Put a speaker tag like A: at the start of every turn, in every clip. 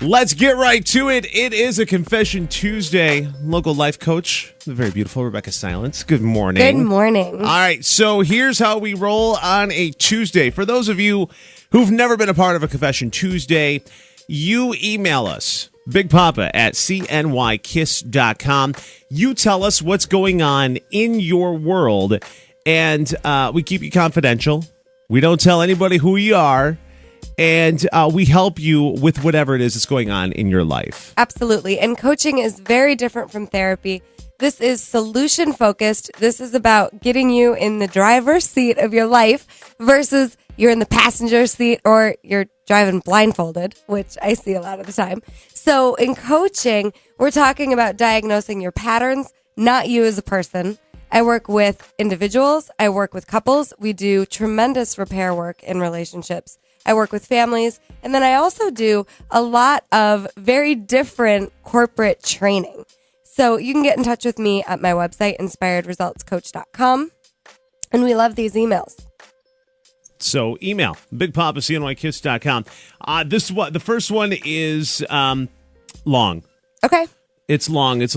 A: Let's get right to it. It is a Confession Tuesday. Local life coach, the very beautiful Rebeccah Silence. Good morning.
B: Good morning.
A: All right, so here's how we roll on a Tuesday. For those of you who've never been a part of a Confession Tuesday, you email us, bigpapa@cnykiss.com. You tell us what's going on in your world, and we keep you confidential. We don't tell anybody who you are. And we help you with whatever it is that's going on in your life.
B: Absolutely. And coaching is very different from therapy. This is solution focused. This is about getting you in the driver's seat of your life versus you're in the passenger seat or you're driving blindfolded, which I see a lot of the time. So in coaching, we're talking about diagnosing your patterns, not you as a person. I work with individuals. I work with couples. We do tremendous repair work in relationships. I work with families, and then I also do a lot of very different corporate training. So you can get in touch with me at my website, inspiredresultscoach.com, and we love these emails.
A: So email, bigpapa@cnykiss.com. The first one is long.
B: Okay.
A: It's long. It's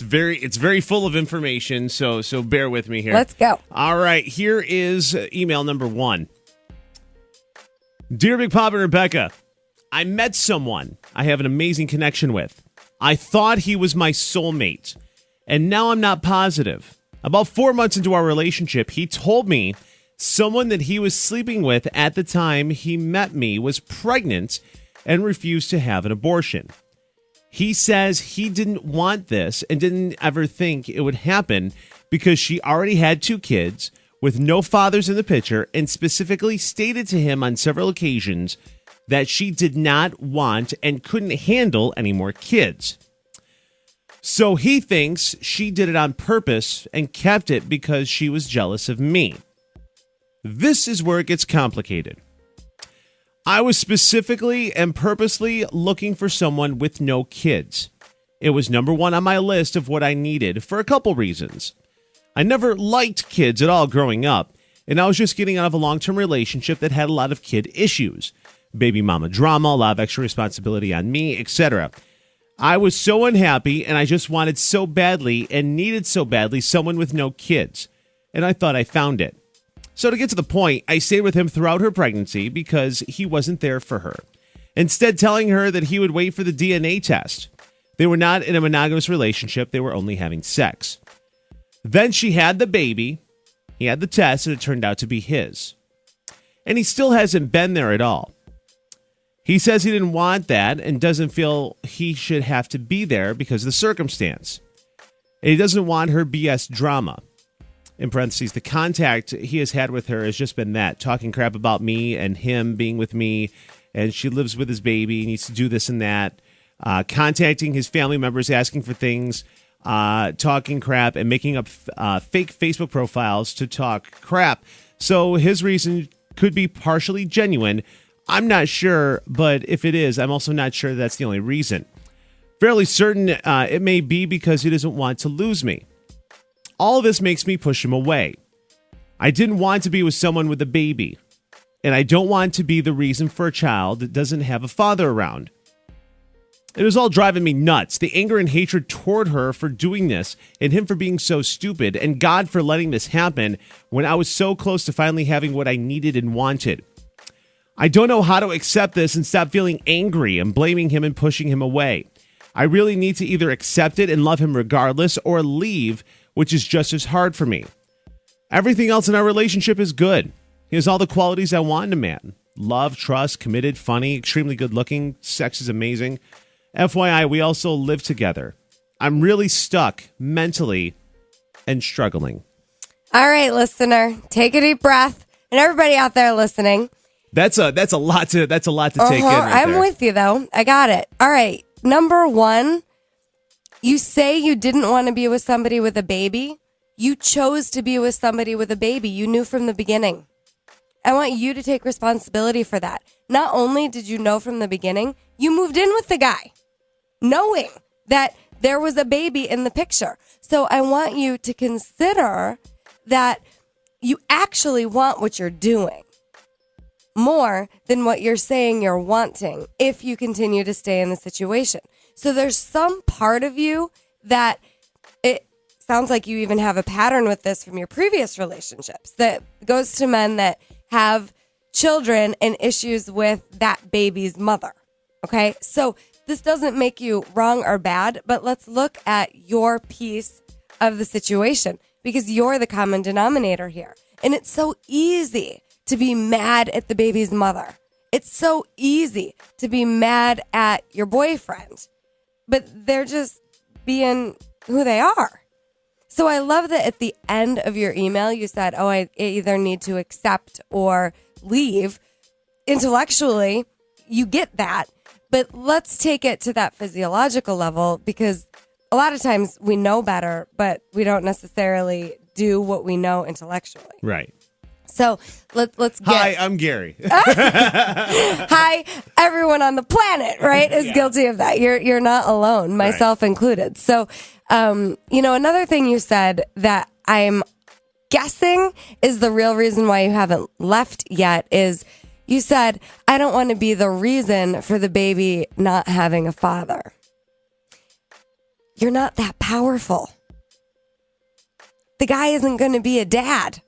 A: very full of information, so bear with me here.
B: Let's go.
A: All right, here is email number 1. Dear Big Papa and Rebecca, I met someone I have an amazing connection with. I thought he was my soulmate, and now I'm not positive. About 4 months into our relationship, he told me someone that he was sleeping with at the time he met me was pregnant and refused to have an abortion. He says he didn't want this and didn't ever think it would happen because she already had 2 kids with no fathers in the picture, and specifically stated to him on several occasions that she did not want and couldn't handle any more kids. So he thinks she did it on purpose and kept it because she was jealous of me. This is where it gets complicated. I was specifically and purposely looking for someone with no kids. It was number 1 on my list of what I needed for a couple reasons. I never liked kids at all growing up, and I was just getting out of a long-term relationship that had a lot of kid issues. Baby mama drama, a lot of extra responsibility on me, etc. I was so unhappy, and I just wanted so badly and needed so badly someone with no kids, and I thought I found it. So to get to the point, I stayed with him throughout her pregnancy because he wasn't there for her. Instead, telling her that he would wait for the DNA test. They were not in a monogamous relationship, they were only having sex. Then she had the baby, he had the test, and it turned out to be his. And he still hasn't been there at all. He says he didn't want that and doesn't feel he should have to be there because of the circumstance. And he doesn't want her BS drama. In parentheses, the contact he has had with her has just been that, talking crap about me and him being with me, and she lives with his baby, needs to do this and that, contacting his family members, asking for things, talking crap and making up fake Facebook profiles to talk crap. So his reason could be partially genuine. I'm not sure, but if it is, I'm also not sure that's the only reason. Fairly certain it may be because he doesn't want to lose me. All of this makes me push him away. I didn't want to be with someone with a baby, and I don't want to be the reason for a child that doesn't have a father around. It was all driving me nuts. The anger and hatred toward her for doing this, and him for being so stupid, and God for letting this happen when I was so close to finally having what I needed and wanted. I don't know how to accept this and stop feeling angry and blaming him and pushing him away. I really need to either accept it and love him regardless or leave, which is just as hard for me. Everything else in our relationship is good. He has all the qualities I want in a man. Love, trust, committed, funny, extremely good looking, sex is amazing. FYI, we also live together. I'm really stuck mentally and struggling.
B: All right, listener, take a deep breath. And everybody out there listening.
A: That's a lot to take in right
B: I'm
A: there.
B: with you, though. I got it. All right. Number 1, you say you didn't want to be with somebody with a baby. You chose to be with somebody with a baby. You knew from the beginning. I want you to take responsibility for that. Not only did you know from the beginning, you moved in with the guy, knowing that there was a baby in the picture. So I want you to consider that you actually want what you're doing. more than what you're saying you're wanting if you continue to stay in the situation. So there's some part of you that it sounds like you even have a pattern with this from your previous relationships that goes to men that have children and issues with that baby's mother. Okay. So this doesn't make you wrong or bad, but let's look at your piece of the situation because you're the common denominator here. And it's so easy to be mad at the baby's mother. It's so easy to be mad at your boyfriend, but they're just being who they are. So I love that at the end of your email, you said, I either need to accept or leave. Intellectually, you get that, but let's take it to that physiological level because a lot of times we know better, but we don't necessarily do what we know intellectually.
A: Right.
B: So let's get...
A: Hi, I'm Gary.
B: Hi, everyone on the planet, right, is guilty of that. You're not alone, myself included. So, another thing you said that I'm guessing is the real reason why you haven't left yet is you said, I don't want to be the reason for the baby not having a father. You're not that powerful. The guy isn't going to be a dad.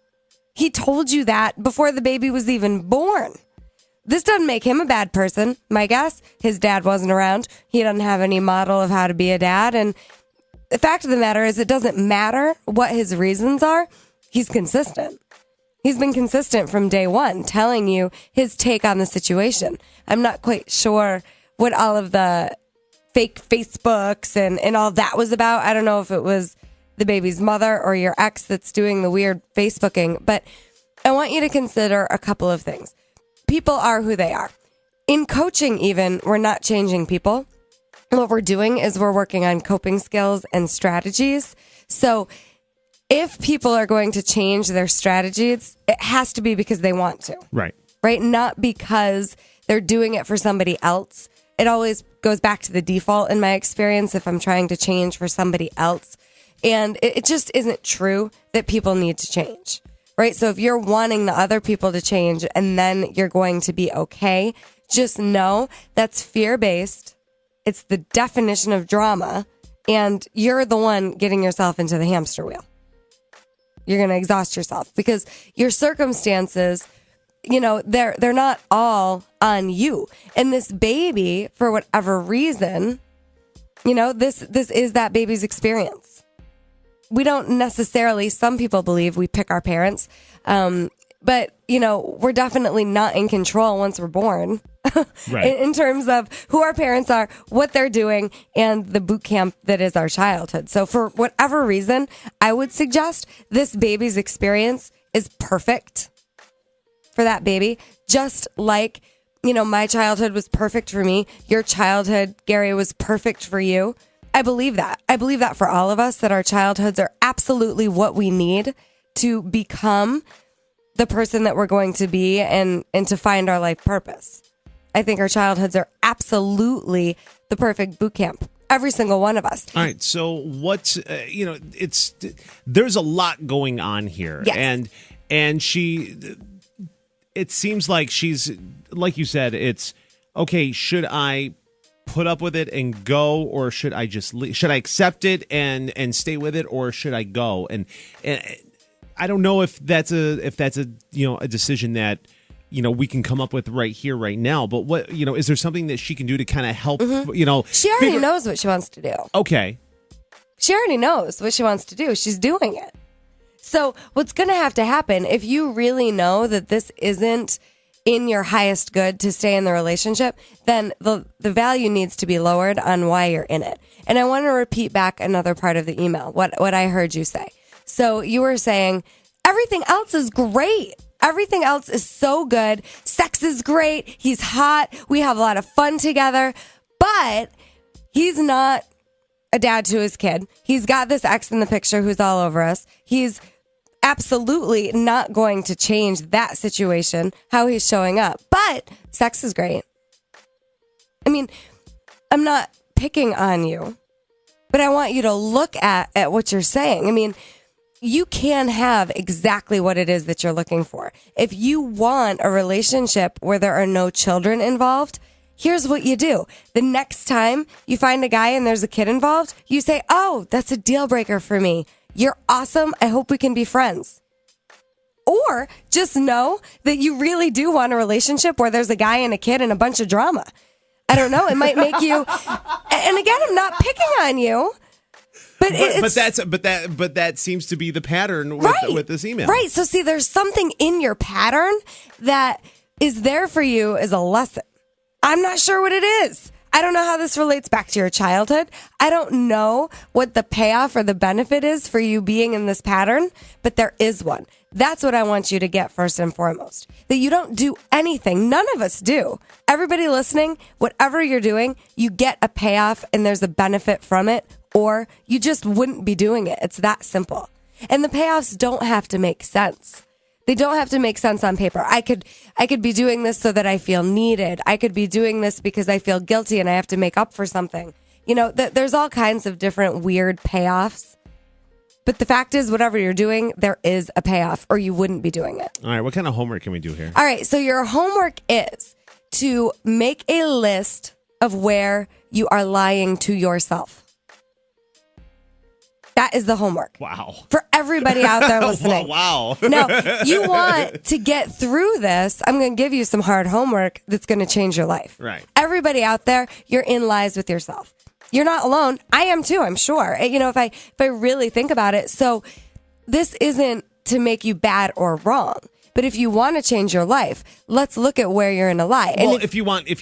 B: He told you that before the baby was even born. This doesn't make him a bad person. My guess, his dad wasn't around. He doesn't have any model of how to be a dad. And the fact of the matter is it doesn't matter what his reasons are. He's consistent. He's been consistent from day one, telling you his take on the situation. I'm not quite sure what all of the fake Facebooks and all that was about. I don't know if it was the baby's mother or your ex that's doing the weird Facebooking, but I want you to consider a couple of things. People are who they are. In coaching even, we're not changing people. What we're doing is we're working on coping skills and strategies. So if people are going to change their strategies, it has to be because they want to.
A: Right.
B: Right? Not because they're doing it for somebody else. It always goes back to the default in my experience if I'm trying to change for somebody else. And it just isn't true that people need to change, right? So if you're wanting the other people to change and then you're going to be okay, just know that's fear-based. It's the definition of drama, and you're the one getting yourself into the hamster wheel. You're going to exhaust yourself because your circumstances, they're not all on you. And this baby, for whatever reason, this is that baby's experience. We don't necessarily, some people believe we pick our parents, but, we're definitely not in control once we're born. Right. in terms of who our parents are, what they're doing, and the boot camp that is our childhood. So for whatever reason, I would suggest this baby's experience is perfect for that baby. Just like, my childhood was perfect for me. Your childhood, Gary, was perfect for you. I believe that. I believe that for all of us, that our childhoods are absolutely what we need to become the person that we're going to be and to find our life purpose. I think our childhoods are absolutely the perfect boot camp. Every single one of us.
A: All right. So what's, there's a lot going on here.
B: Yes.
A: And it seems like she's, like you said, it's, okay, should I put up with it and go, or should I just leave? Should I accept it and stay with it, or should I go? And I don't know if that's a a decision that we can come up with right here, right now. But what is there something that she can do to kind of help?
B: She already knows what she wants to do.
A: Okay,
B: she already knows what she wants to do. She's doing it. So what's going to have to happen if you really know that this isn't in your highest good to stay in the relationship, then the value needs to be lowered on why you're in it. And I want to repeat back another part of the email, what I heard you say. So you were saying everything else is great. Everything else is so good. Sex is great. He's hot. We have a lot of fun together, but he's not a dad to his kid. He's got this ex in the picture who's all over us. He's absolutely not going to change that situation, how he's showing up. But sex is great. I mean, I'm not picking on you, but I want you to look at what you're saying. I mean, you can have exactly what it is that you're looking for. If you want a relationship where there are no children involved, here's what you do. The next time you find a guy and there's a kid involved, you say, oh, that's a deal breaker for me. You're awesome. I hope we can be friends. Or just know that you really do want a relationship where there's a guy and a kid and a bunch of drama. I don't know. It might make you, and again, I'm not picking on you. But
A: that seems to be the pattern with this email.
B: Right. So see, there's something in your pattern that is there for you as a lesson. I'm not sure what it is. I don't know how this relates back to your childhood. I don't know what the payoff or the benefit is for you being in this pattern, but there is one. That's what I want you to get first and foremost. That you don't do anything. None of us do. Everybody listening, whatever you're doing, you get a payoff and there's a benefit from it, or you just wouldn't be doing it. It's that simple. And the payoffs don't have to make sense. They don't have to make sense on paper. I could be doing this so that I feel needed. I could be doing this because I feel guilty and I have to make up for something. You know, there's all kinds of different weird payoffs. But the fact is, whatever you're doing, there is a payoff or you wouldn't be doing it.
A: All right. What kind of homework can we do here?
B: All right. So your homework is to make a list of where you are lying to yourself. That is the homework.
A: Wow.
B: For everybody out there listening.
A: Wow.
B: Now, you want to get through this. I'm going to give you some hard homework that's going to change your life.
A: Right.
B: Everybody out there, you're in lies with yourself. You're not alone. I am too, I'm sure. You know, if I really think about it. So this isn't to make you bad or wrong. But if you want to change your life, let's look at where you're in a lie. And
A: well, if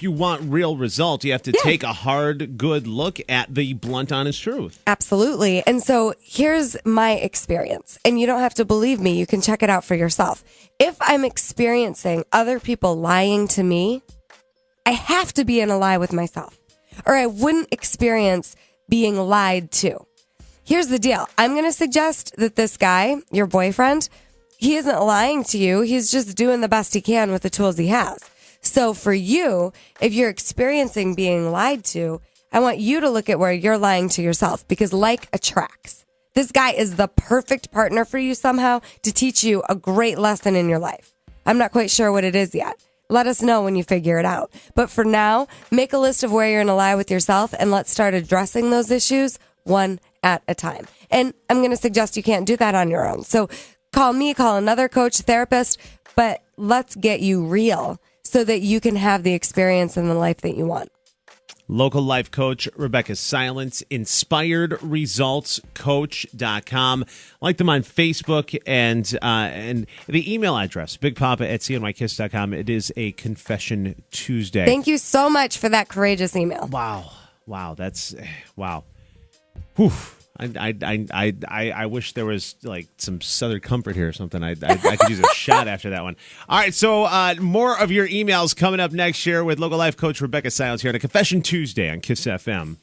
A: you want real results, you have to take a hard, good look at the blunt, honest truth.
B: Absolutely. And so here's my experience. And you don't have to believe me. You can check it out for yourself. If I'm experiencing other people lying to me, I have to be in a lie with myself, or I wouldn't experience being lied to. Here's the deal. I'm going to suggest that this guy, your boyfriend, he isn't lying to you. He's just doing the best he can with the tools he has. So for you, if you're experiencing being lied to, I want you to look at where you're lying to yourself, because like attracts. This guy is the perfect partner for you somehow to teach you a great lesson in your life. I'm not quite sure what it is yet. Let us know when you figure it out. But for now, make a list of where you're in a lie with yourself and let's start addressing those issues one at a time. And I'm going to suggest you can't do that on your own. So call me, call another coach, therapist, but let's get you real so that you can have the experience in the life that you want.
A: Local life coach Rebeccah Silence, inspiredresultscoach.com. Like them on Facebook and the email address, bigpapa@cnykiss.com. It is a Confession Tuesday.
B: Thank you so much for that courageous email.
A: Wow. That's wow. Whew. I wish there was like some Southern Comfort here or something. I could use a shot after that one. All right, so more of your emails coming up next year with local life coach Rebeccah Silence here on a Confession Tuesday on Kiss FM.